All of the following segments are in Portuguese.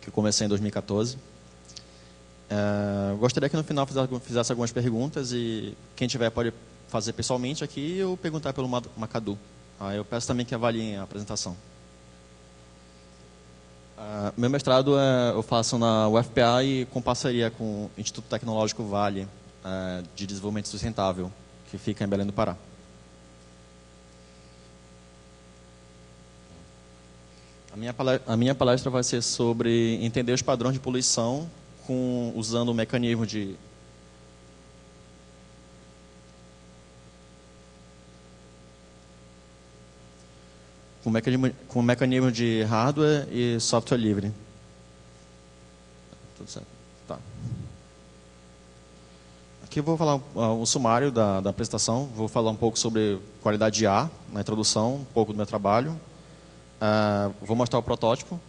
que eu comecei em 2014. Gostaria que no final fizesse algumas perguntas e quem tiver pode fazer pessoalmente aqui ou perguntar pelo Macadu. Eu peço também que avaliem a apresentação. Meu mestrado eu faço na UFPA e com parceria com o Instituto Tecnológico Vale de Desenvolvimento Sustentável, que fica em Belém do Pará. A minha palestra vai ser sobre entender os padrões de poluição usando o mecanismo de com o mecanismo de hardware e software livre. Tudo certo. Tá. Aqui eu vou falar um sumário da apresentação. Vou falar um pouco sobre qualidade de ar na introdução, um pouco do meu trabalho. Vou mostrar o protótipo.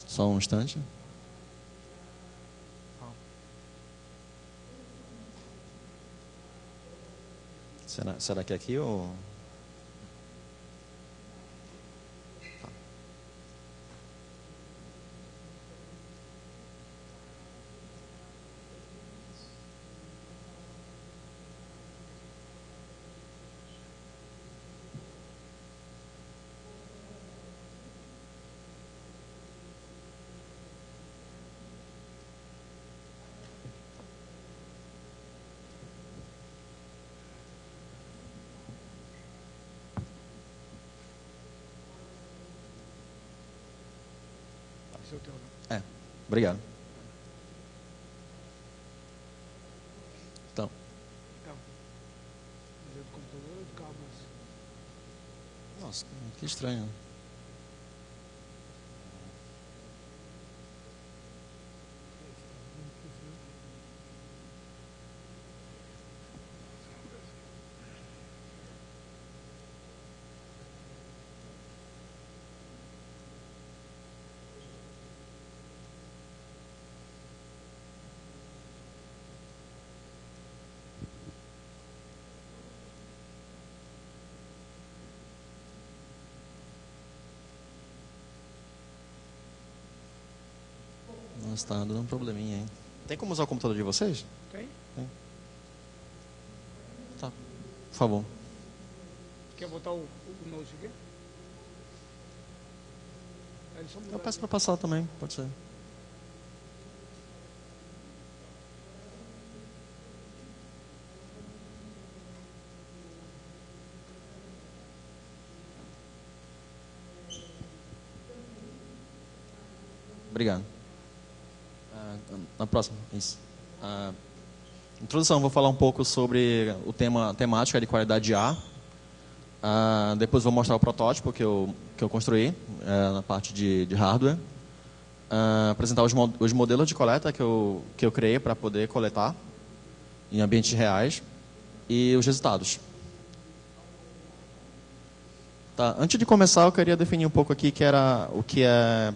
Só um instante. Será que é aqui ou... Obrigado. Então. Nossa, que estranho. Nossa, tá dando um probleminha, hein? Tem como usar o computador de vocês? Tem. Tá, por favor. Quer botar o mouse aqui? Eu peço para passar também, pode ser. Obrigado. Na próxima, isso. Introdução, vou falar um pouco sobre a temática de qualidade de ar. Depois vou mostrar o protótipo que eu construí na parte de hardware. Apresentar os modelos de coleta que eu criei para poder coletar em ambientes reais e os resultados. Tá, antes de começar, eu queria definir um pouco aqui o que é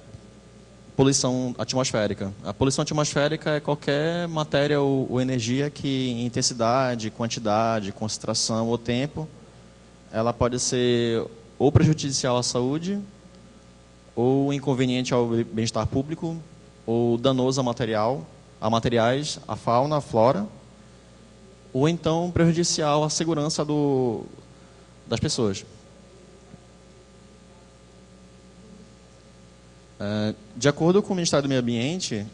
poluição atmosférica. A poluição atmosférica é qualquer matéria ou energia que em intensidade, quantidade, concentração ou tempo, ela pode ser ou prejudicial à saúde, ou inconveniente ao bem-estar público, ou danoso a materiais, à fauna, à flora, ou então prejudicial à segurança das pessoas. De acordo com o Ministério do Meio Ambiente,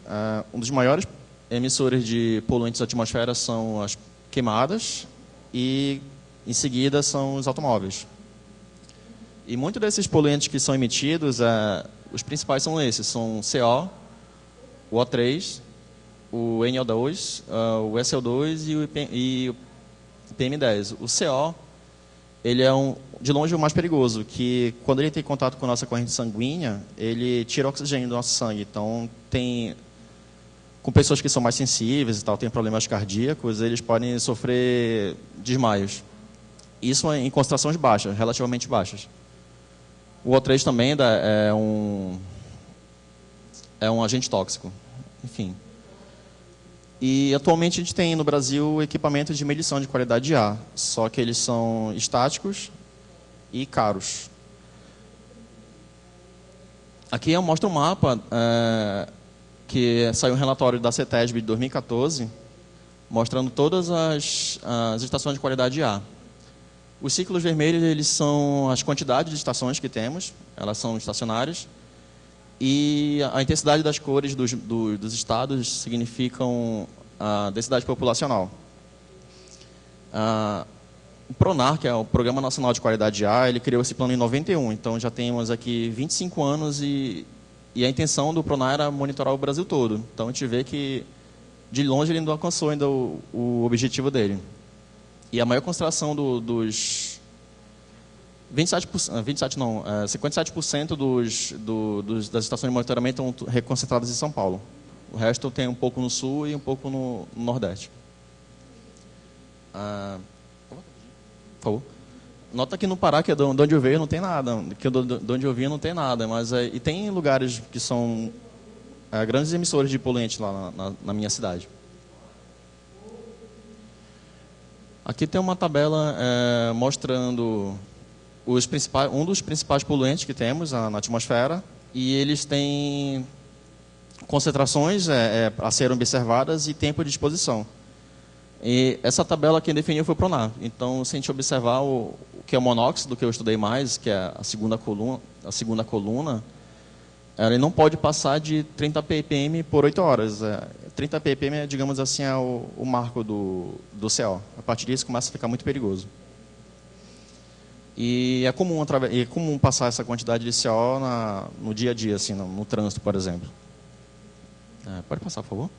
um dos maiores emissores de poluentes da atmosfera são as queimadas e, em seguida, são os automóveis. E muitos desses poluentes que são emitidos, os principais são esses, são o CO, o O3, o NO2, o SO2 e o PM10. O CO, ele é de longe o mais perigoso, que quando ele tem contato com a nossa corrente sanguínea, ele tira o oxigênio do nosso sangue. Então, com pessoas que são mais sensíveis e tal, têm problemas cardíacos, eles podem sofrer desmaios. Isso em concentrações baixas, relativamente baixas. O O3 também é um agente tóxico. Enfim. E atualmente a gente tem no Brasil equipamentos de medição de qualidade de ar, só que eles são estáticos e caros. Aqui eu mostro um mapa que saiu um relatório da CETESB de 2014, mostrando todas as estações de qualidade de ar. Os círculos vermelhos eles são as quantidades de estações que temos, elas são estacionárias, e a intensidade das cores dos estados significam a densidade populacional. O PRONAR, que é o Programa Nacional de Qualidade de Ar, ele criou esse plano em 91, então já temos aqui 25 anos e a intenção do PRONAR era monitorar o Brasil todo. Então a gente vê que de longe ele não alcançou ainda o objetivo dele. E a maior concentração dos 57% das estações de monitoramento estão reconcentradas em São Paulo. O resto tem um pouco no sul e um pouco no nordeste. Por favor. Nota que no Pará, que é de onde eu veio, não tem nada. Que de onde eu vim não tem nada. Mas e tem lugares que são grandes emissores de poluentes lá na minha cidade. Aqui tem uma tabela mostrando um dos principais poluentes que temos na atmosfera, e eles têm concentrações a serem observadas e tempo de exposição. E essa tabela quem definiu foi o PRONAR. Então, se a gente observar o que é o monóxido, que eu estudei mais, que é a segunda coluna, ele não pode passar de 30 ppm por 8 horas. 30 ppm é, digamos assim, o marco do CO. A partir disso começa a ficar muito perigoso. E é comum passar essa quantidade de CO no dia a dia, assim, no trânsito, por exemplo. Pode passar, por favor.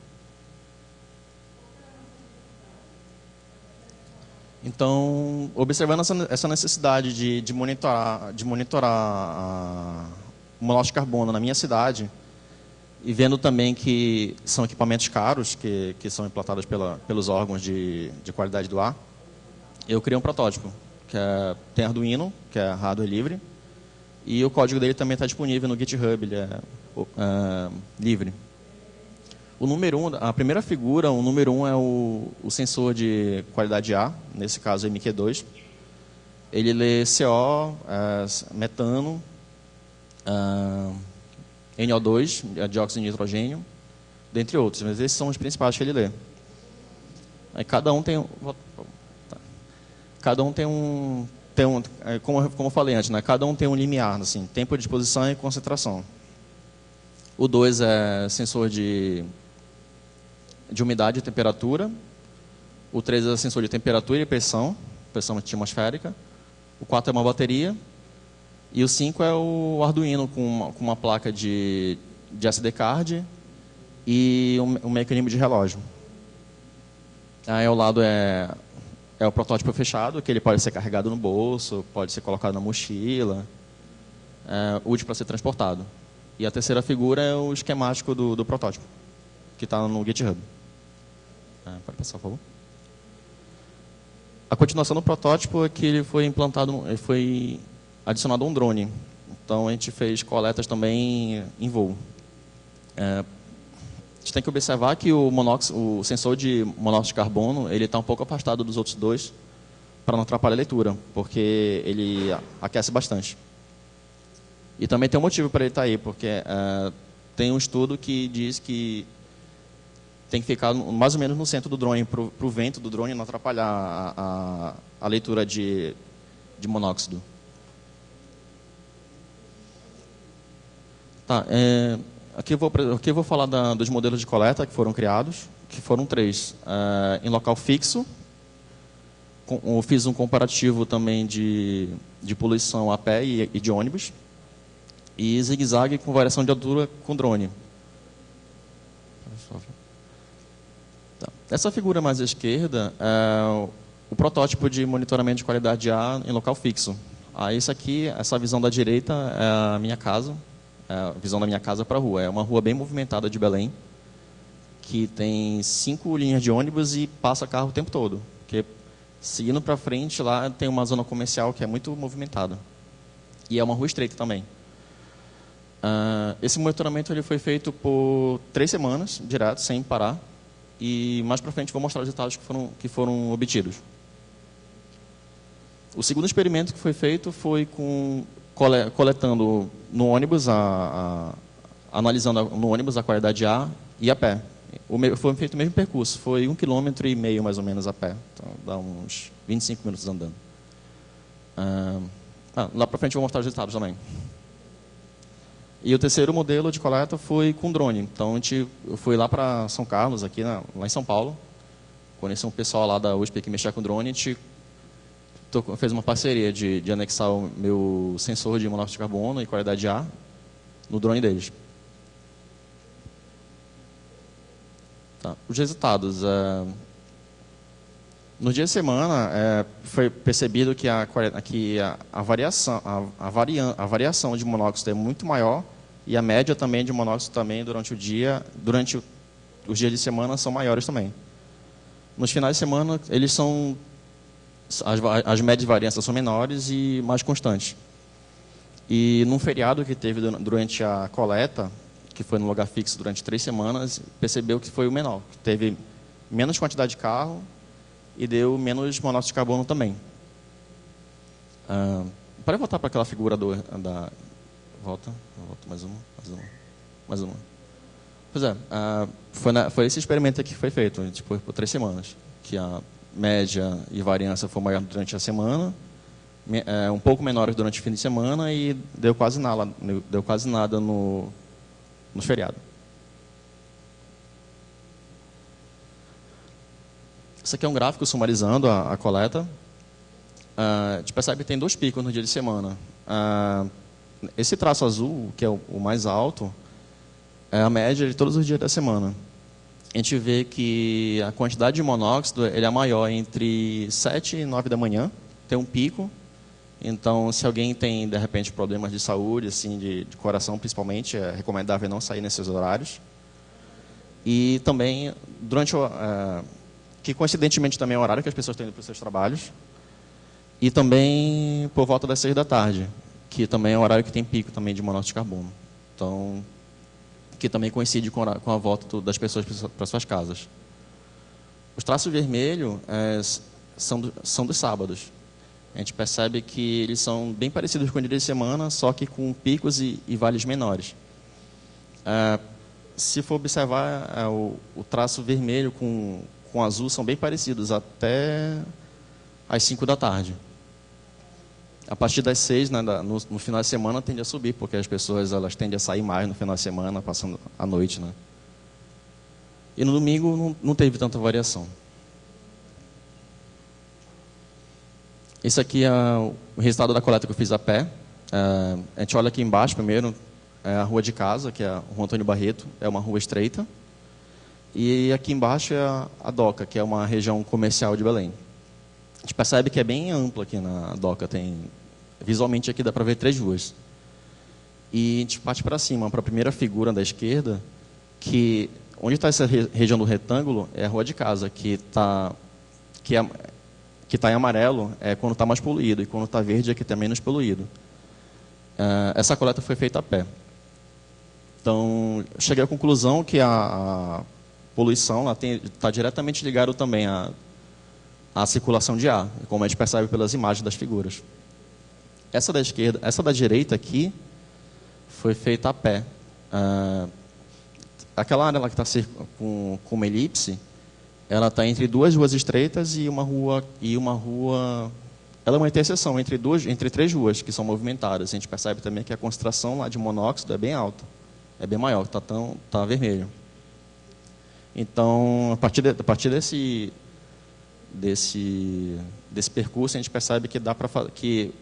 Então, observando essa necessidade de monitorar o monóxido de carbono na minha cidade, e vendo também que são equipamentos caros, que são implantados pelos órgãos de qualidade do ar, eu criei um protótipo, que tem Arduino, que é hardware livre, e o código dele também está disponível no GitHub, ele é livre. O número 1, a primeira figura, o número 1 é o sensor de qualidade de ar, nesse caso o MQ2. Ele lê CO, metano, NO2, dióxido de nitrogênio, dentre outros, mas esses são os principais que ele lê. Aí cada um tem como eu falei antes, né? Cada um tem um limiar, assim, tempo de exposição e concentração. O 2 é sensor de umidade e temperatura. O 3 é sensor de temperatura e pressão atmosférica. O 4 é uma bateria. E o 5 é o Arduino com uma placa de SD card e um mecanismo de relógio. Aí ao lado é o protótipo fechado, que ele pode ser carregado no bolso, pode ser colocado na mochila, útil para ser transportado. E a terceira figura é o esquemático do protótipo, que está no GitHub. Pode passar, por favor. A continuação do protótipo é que ele foi adicionado um drone. Então, a gente fez coletas também em voo. A gente tem que observar que o sensor de monóxido de carbono ele está um pouco afastado dos outros dois para não atrapalhar a leitura, porque ele aquece bastante. E também tem um motivo para ele estar aí, porque tem um estudo que diz que tem que ficar mais ou menos no centro do drone, para o vento do drone não atrapalhar a leitura de monóxido. Tá, aqui eu vou falar dos modelos de coleta que foram criados, que foram 3. Em local fixo, eu fiz um comparativo também de poluição a pé e de ônibus, e zigue-zague com variação de altura com drone. Tá. Essa figura mais à esquerda é o protótipo de monitoramento de qualidade de ar em local fixo. Essa visão da direita é a minha casa, a visão da minha casa para a rua. É uma rua bem movimentada de Belém, que tem 5 linhas de ônibus e passa carro o tempo todo. Porque, seguindo para frente, lá tem uma zona comercial que é muito movimentada. E é uma rua estreita também. Esse monitoramento ele foi feito por 3 semanas, direto, sem parar. e mais para frente vou mostrar os resultados que foram obtidos. O segundo experimento que foi feito foi coletando no ônibus, analisando no ônibus a qualidade de ar e a pé. Foi feito o mesmo percurso, foi 1,5 km mais ou menos a pé, então dá uns 25 minutos andando. Lá para frente eu vou mostrar os resultados também. E o terceiro modelo de coleta foi com drone. Então eu fui lá para São Carlos, lá em São Paulo, conheci um pessoal lá da USP que mexia com drone, a gente fez uma parceria de anexar o meu sensor de monóxido de carbono e qualidade de ar no drone deles. Tá. Os resultados. No dia de semana, foi percebido que a variação de monóxido é muito maior e a média também de monóxido também durante os dias de semana são maiores também. Nos finais de semana, as médias de variância são menores e mais constantes. E num feriado que teve durante a coleta, que foi no lugar fixo durante 3 semanas, percebeu que foi o menor. Teve menos quantidade de carro e deu menos monóxido de carbono também. Para voltar para aquela figura volta mais uma. Pois é, foi esse experimento aqui que foi feito, por 3 semanas, que a média e variância foi maior durante a semana, um pouco menores durante o fim de semana e deu quase nada no feriado. Esse aqui é um gráfico sumarizando a coleta. A gente percebe que tem 2 picos no dia de semana. Esse traço azul, que é o mais alto, é a média de todos os dias da semana. A gente vê que a quantidade de monóxido ele é maior entre 7 e 9 da manhã, tem um pico. Então, se alguém tem, de repente, problemas de saúde, assim, de coração principalmente, é recomendável não sair nesses horários. E também, que coincidentemente também é o horário que as pessoas estão indo para os seus trabalhos. E também por volta das 6 da tarde, que também é o horário que tem pico também de monóxido de carbono. Então, que também coincide com a volta das pessoas para suas casas. Os traços vermelhos são dos sábados. A gente percebe que eles são bem parecidos com o dia de semana, só que com picos e vales menores. Se for observar, o traço vermelho com azul são bem parecidos, até às 5 da tarde. A partir das 6, né, no final de semana, tende a subir, porque as pessoas tendem a sair mais no final de semana, passando a noite. Né? E no domingo não teve tanta variação. Esse aqui é o resultado da coleta que eu fiz a pé. A gente olha aqui embaixo primeiro, é a rua de casa, que é a Rua Antônio Barreto, é uma rua estreita. E aqui embaixo é a Doca, que é uma região comercial de Belém. A gente percebe que é bem ampla aqui na Doca, visualmente aqui dá para ver 3 ruas. E a gente parte para cima, para a primeira figura da esquerda, que onde está essa região do retângulo é a rua de casa, que está em amarelo é quando está mais poluído, e quando está verde é que está menos poluído. Essa coleta foi feita a pé. Então, cheguei à conclusão que a poluição está diretamente ligada também à circulação de ar, como a gente percebe pelas imagens das figuras. Essa da esquerda, essa da direita aqui, foi feita a pé. Aquela área lá que está com uma elipse, ela está entre 2 ruas estreitas e uma rua. Ela é uma interseção entre 3 ruas que são movimentadas. A gente percebe também que a concentração lá de monóxido é bem alta, é bem maior, está vermelho. Então, a partir desse percurso, a gente percebe que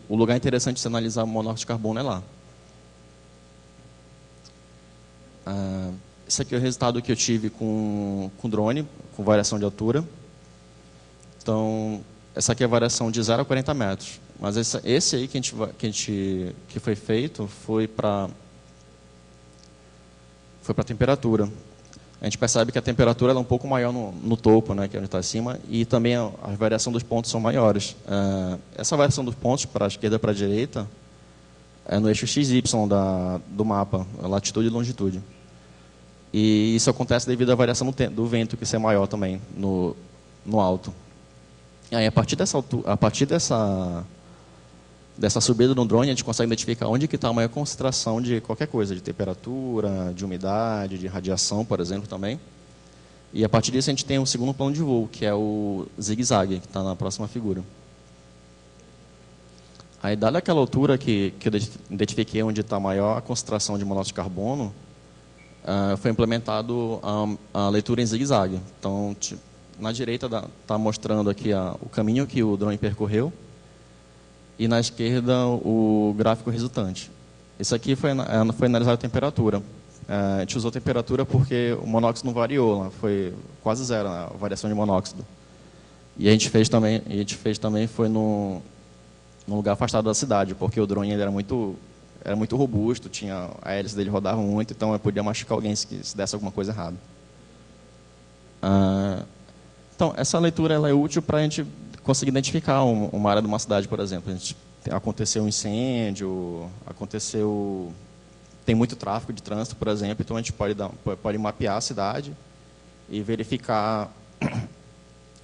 o lugar interessante de se analisar o monóxido de carbono é lá. Esse aqui é o resultado que eu tive com drone, com variação de altura. Então, essa aqui é a variação de 0 a 40 metros. Mas esse aí que foi feito foi para a temperatura. A gente percebe que a temperatura é um pouco maior no topo, né, que é onde está acima, e também a variação dos pontos são maiores. Essa variação dos pontos para a esquerda e para a direita é no eixo XY do mapa, latitude e longitude. E isso acontece devido à variação do vento, que é maior também no alto. E aí, a partir dessa subida no drone, a gente consegue identificar onde que está a maior concentração de qualquer coisa, de temperatura, de umidade, de radiação, por exemplo, também. E a partir disso a gente tem o segundo plano de voo, que é o zigue-zague, que está na próxima figura. Aí, dada aquela altura que eu identifiquei onde está a maior concentração de monóxido de carbono, foi implementado a leitura em zigue-zague. Então, na direita está mostrando aqui o caminho que o drone percorreu e na esquerda o gráfico resultante. Isso aqui foi analisado a temperatura. A gente usou temperatura porque o monóxido não variou, foi quase zero a variação de monóxido. E a gente fez também foi num lugar afastado da cidade, porque o drone ele era muito robusto, a hélice dele rodava muito, então eu podia machucar alguém se desse alguma coisa errada. Então, essa leitura ela é útil para a gente conseguir identificar uma área de uma cidade, por exemplo. Aconteceu um incêndio, tem muito tráfego de trânsito, por exemplo, então a gente pode mapear a cidade e verificar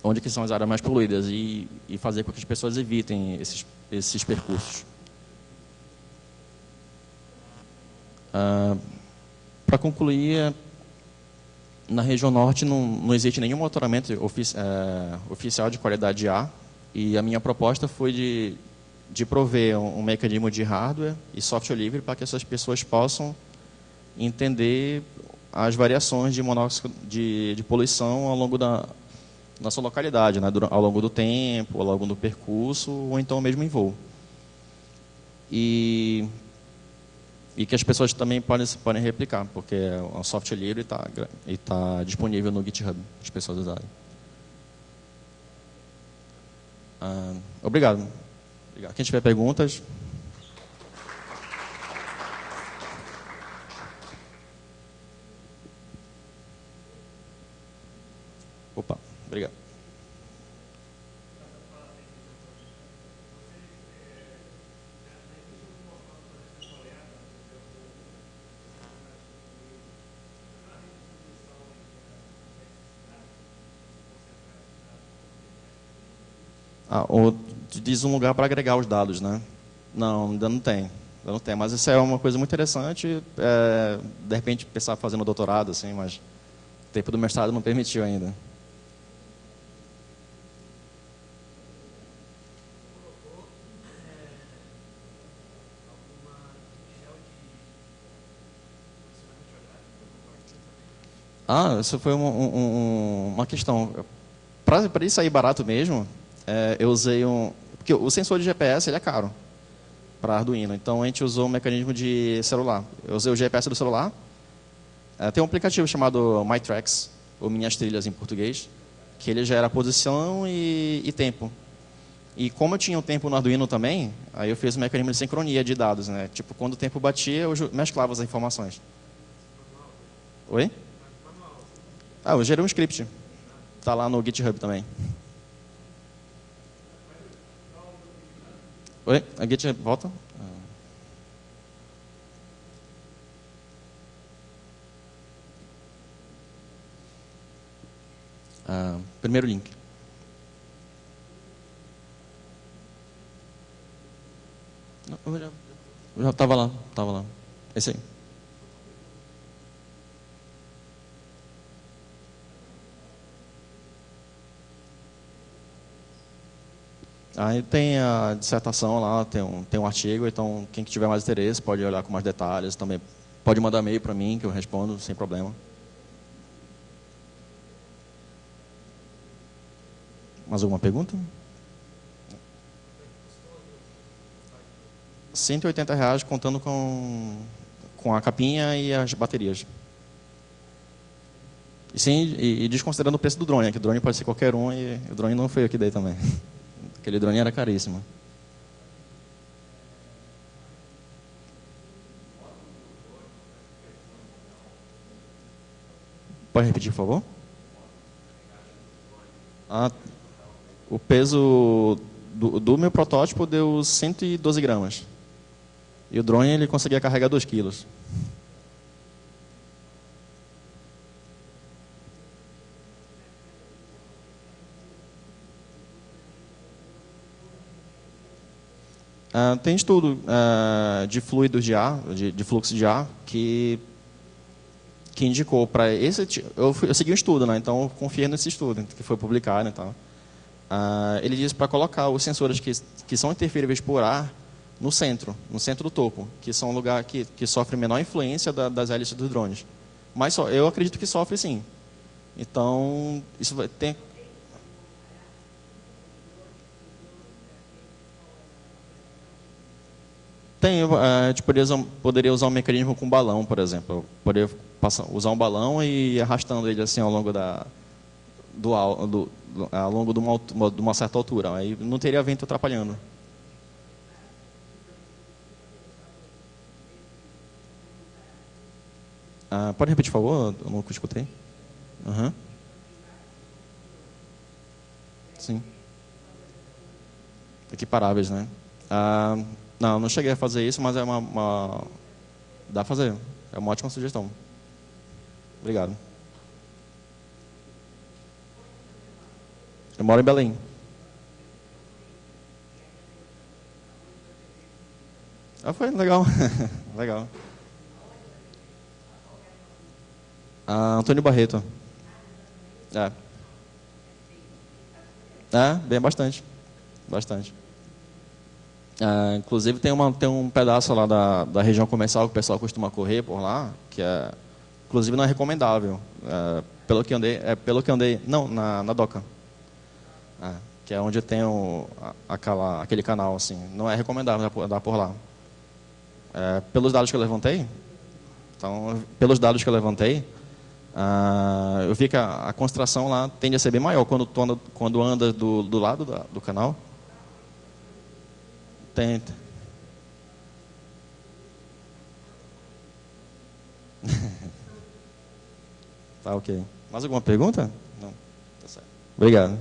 onde que são as áreas mais poluídas e fazer com que as pessoas evitem esses percursos. Para concluir, na região norte não existe nenhum monitoramento oficial de qualidade de ar, e a minha proposta foi de prover um mecanismo de hardware e software livre para que essas pessoas possam entender as variações de monóxido de poluição ao longo da sua localidade, né, ao longo do tempo, ao longo do percurso, ou então mesmo em voo. E que as pessoas também podem replicar, porque é um software livre e tá disponível no GitHub para as pessoas usarem. Obrigado. Quem tiver perguntas... Opa, obrigado. Ou diz um lugar para agregar os dados, né? Não, ainda não tem. Mas isso é uma coisa muito interessante. De repente, pensar fazendo doutorado, assim, mas o tempo do mestrado não permitiu ainda. Isso foi uma questão. Para isso sair barato mesmo, eu usei porque o sensor de GPS ele é caro para Arduino, então a gente usou um mecanismo de celular. Eu usei o GPS do celular. Tem um aplicativo chamado MyTracks, ou Minhas Trilhas em português, que ele gera posição e tempo. E como eu tinha o tempo no Arduino também, aí eu fiz um mecanismo de sincronia de dados, né? Tipo, quando o tempo batia, eu mesclava as informações. Oi? Eu gerei um script. Está lá no GitHub também. Oi? A GitHub, volta. Primeiro link. Eu já estava lá. Esse aí. Aí tem a dissertação lá, tem um artigo, então quem tiver mais interesse pode olhar com mais detalhes também. Pode mandar e-mail para mim que eu respondo sem problema. Mais alguma pergunta? R$180 contando com a capinha e as baterias. E desconsiderando o preço do drone, que o drone pode ser qualquer um e o drone não foi o que dei também. Aquele drone era caríssimo. Pode repetir, por favor? O peso do meu protótipo deu 112 gramas. E o drone ele conseguia carregar 2 quilos. Tem estudo de fluidos de ar, de fluxo de ar, que indicou para esse... Eu segui um estudo, né? Então eu confiei nesse estudo que foi publicado e tal. Ele diz para colocar os sensores que são interferíveis por ar no centro do topo, que são um lugar que sofre menor influência das hélices dos drones. Mas eu acredito que sofre sim. Então, isso vai ter... A gente poderia usar um mecanismo com balão, por exemplo. Eu poderia usar um balão e ir arrastando ele assim ao longo ao longo de uma certa altura. Aí não teria vento atrapalhando. Pode repetir, por favor? Eu não escutei. Uhum. Sim. Equiparáveis, né? Não cheguei a fazer isso, mas dá pra fazer. É uma ótima sugestão. Obrigado. Eu moro em Belém. Foi legal. Legal. Antônio Barreto. Bem bastante. Bastante. Inclusive tem um pedaço lá da região comercial que o pessoal costuma correr por lá, que inclusive não é recomendável. Pelo que andei, não, na Doca. Que é onde tem aquele canal, assim. Não é recomendável andar por lá. Pelos dados que eu levantei, eu vi que a concentração lá tende a ser bem maior quando anda do lado do canal. Tenta. Tá ok. Mais alguma pergunta? Não. Tá certo. Obrigado.